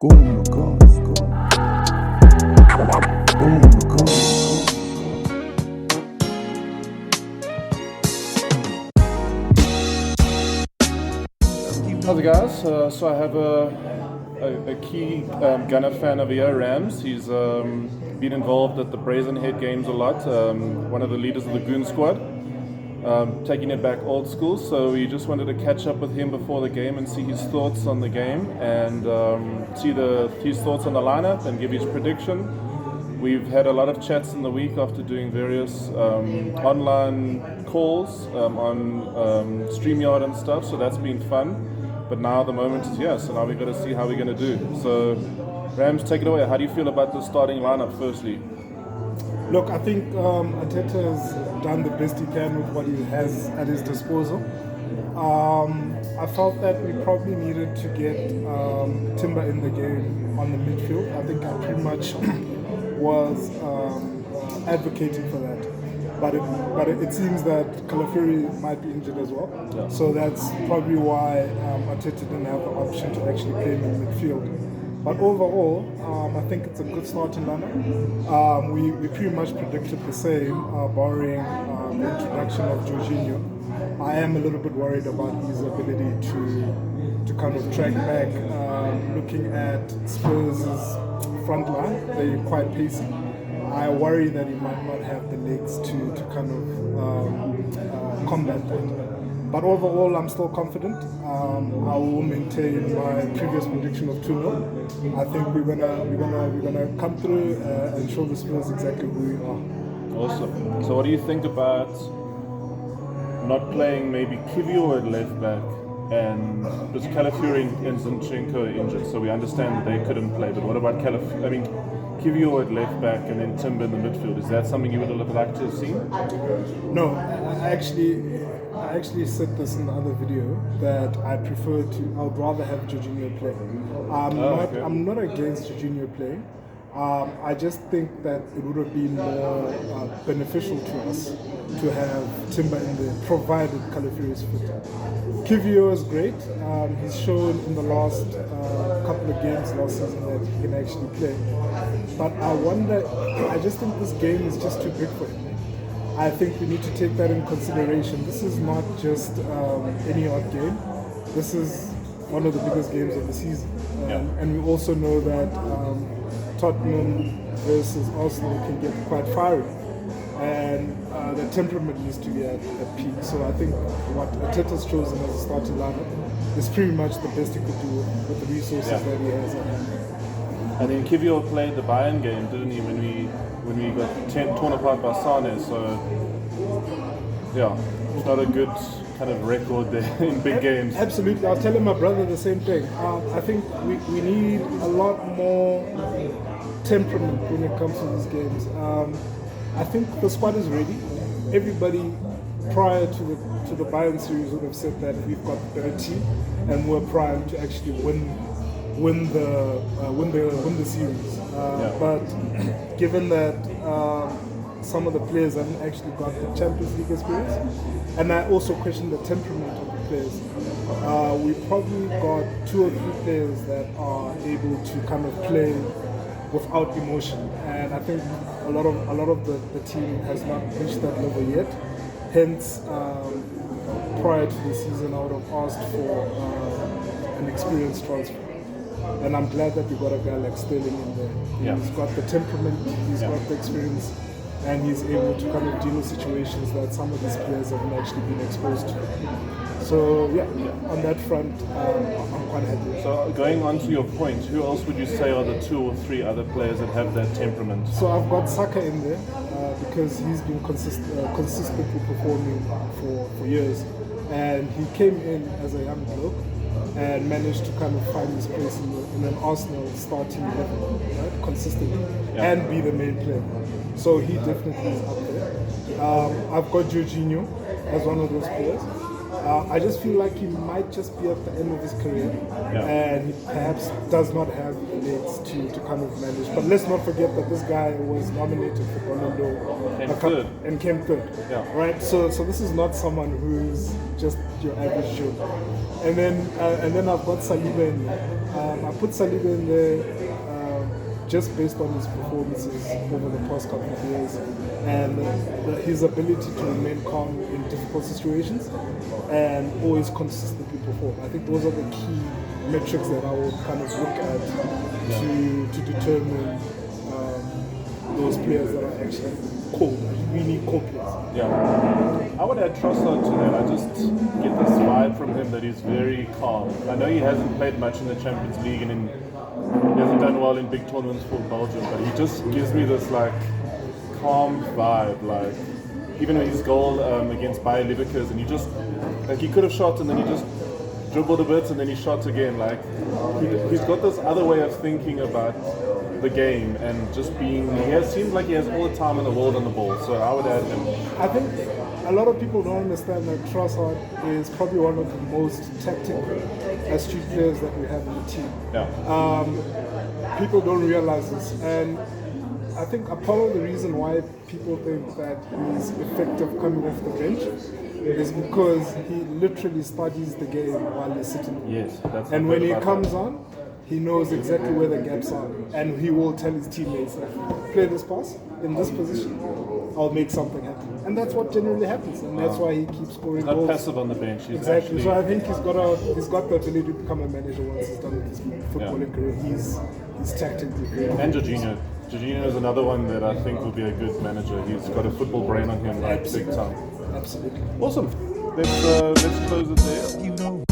Boom, go, go. Boom, go. How's it, guys? So I have a key gunner fan over here, Ramz. He's been involved at the Brazen Head games a lot. One of the leaders of the Goon Squad, taking it back old school. So we just wanted to catch up with him before the game and see his thoughts on the game and see his thoughts on the lineup and give his prediction. We've had a lot of chats in the week after doing various online calls on StreamYard and stuff, so that's been fun. But now the moment is here, so now we've got to see how we're going to do. So, Rams, take it away. How do you feel about the starting lineup, firstly? Look, I think Arteta has done the best he can with what he has at his disposal. I felt that we probably needed to get Timber in the game on the midfield. I think I pretty much was advocating for that. But it seems that Calafuri might be injured as well. Yeah. So that's probably why Arteta didn't have the option to actually play him in midfield. But overall, I think it's a good starting lineup. We pretty much predicted the same, barring the introduction of Jorginho. I am a little bit worried about his ability to kind of track back. Looking at Spurs' front line, they're quite pacey. I worry that he might not have the legs to kind of combat that. But overall, I'm still confident. I will maintain my previous prediction of 2-0. I think we're gonna come through and show the Spurs exactly who we are. Awesome. So what do you think about not playing maybe Kivio at left back and because Calafuri and Zinchenko are injured, so we understand that they couldn't play, but what about Kivio at left back and then Timber in the midfield? Is that something you would have liked to have seen? No, I actually said this in the other video that I would rather have Jorginho play. I'm not against Jorginho playing. I just think that it would have been more beneficial to us to have Timber in there, provided Calafuri is fit. Kivio is great. He's shown in the last couple of games last season that he can actually play. But I just think this game is just too big for him. I think we need to take that in consideration. This is not just any odd game. This is one of the biggest games of the season. And we also know that Tottenham versus Arsenal can get quite fiery. And the temperament needs to be at peak. So I think what Arteta's chosen as a starting lineup is pretty much the best he could do with the resources that he has at hand. And then Kivio played the Bayern game, didn't he, when we got torn apart by Sane, so yeah, it's not a good kind of record there in big games. Absolutely, I was telling my brother the same thing. I think we need a lot more temperament when it comes to these games. I think the squad is ready. Everybody prior to the Bayern series would have said that we've got the better team and we're primed to actually win the series. But given that some of the players haven't actually got the Champions League experience, and I also question the temperament of the players, we probably got 2 or 3 players that are able to kind of play without emotion, and I think a lot of the team has not reached that level yet. Hence, prior to the season, I would have asked for an experienced transfer. And I'm glad that we got a guy like Sterling in there. He's got the temperament, he's got the experience, and he's able to kind of deal with situations that some of these players haven't actually been exposed to. So on that front, I'm quite happy. So going on to your point, who else would you say are the 2 or 3 other players that have that temperament? So I've got Saka in there because he's been consistently performing for years, and he came in as a young bloke and managed to kind of find his place in an Arsenal starting level, right, consistently, and be the main player. So he definitely is up there. I've got Jorginho as one of those players. I just feel like he might just be at the end of his career, and he perhaps does not have the legs to kind of manage. But let's not forget that this guy was nominated for Ballon d'Or and came third. Yeah. Right. So this is not someone who's just your average Joe. And then I've got Saliba in there. I put Saliba in there. Just based on his performances over the past couple of years and his ability to remain calm in difficult situations and always consistently perform. I think those are the key metrics that I would kind of look at to determine those players that are actually cold, really cold players. Yeah. I would add Trossard to that. I just get this vibe from him that he's very calm. I know he hasn't played much in the Champions League and he hasn't done well in big tournaments for Belgium, but he just gives me this like calm vibe. Like even with his goal against Bayer Leverkusen, he just like he could have shot and then he just dribbled a bit and then he shot again. Like he's got this other way of thinking about the game and just being. Seems like he has all the time in the world on the ball. So I would add him. I think a lot of people don't understand that Trossard is probably one of the most tactically astute players that we have in the team. Yeah. People don't realize this, and I think a part of the reason why people think that he's effective coming off the bench is because he literally studies the game while he's sitting. Yes, that's. And when he comes on, he knows exactly where the gaps are, and he will tell his teammates, play this pass in this position, I'll make something happen. And that's what generally happens, and that's why he keeps scoring Not goals. passive on the bench. He's Exactly. Actually, So I think he's got the ability to become a manager once he's done with his footballing career. He's tactically great. and Jorginho. Jorginho is another one that I think will be a good manager. He's got a football brain on him, like big time. Absolutely. Awesome. Let's close it there. You know.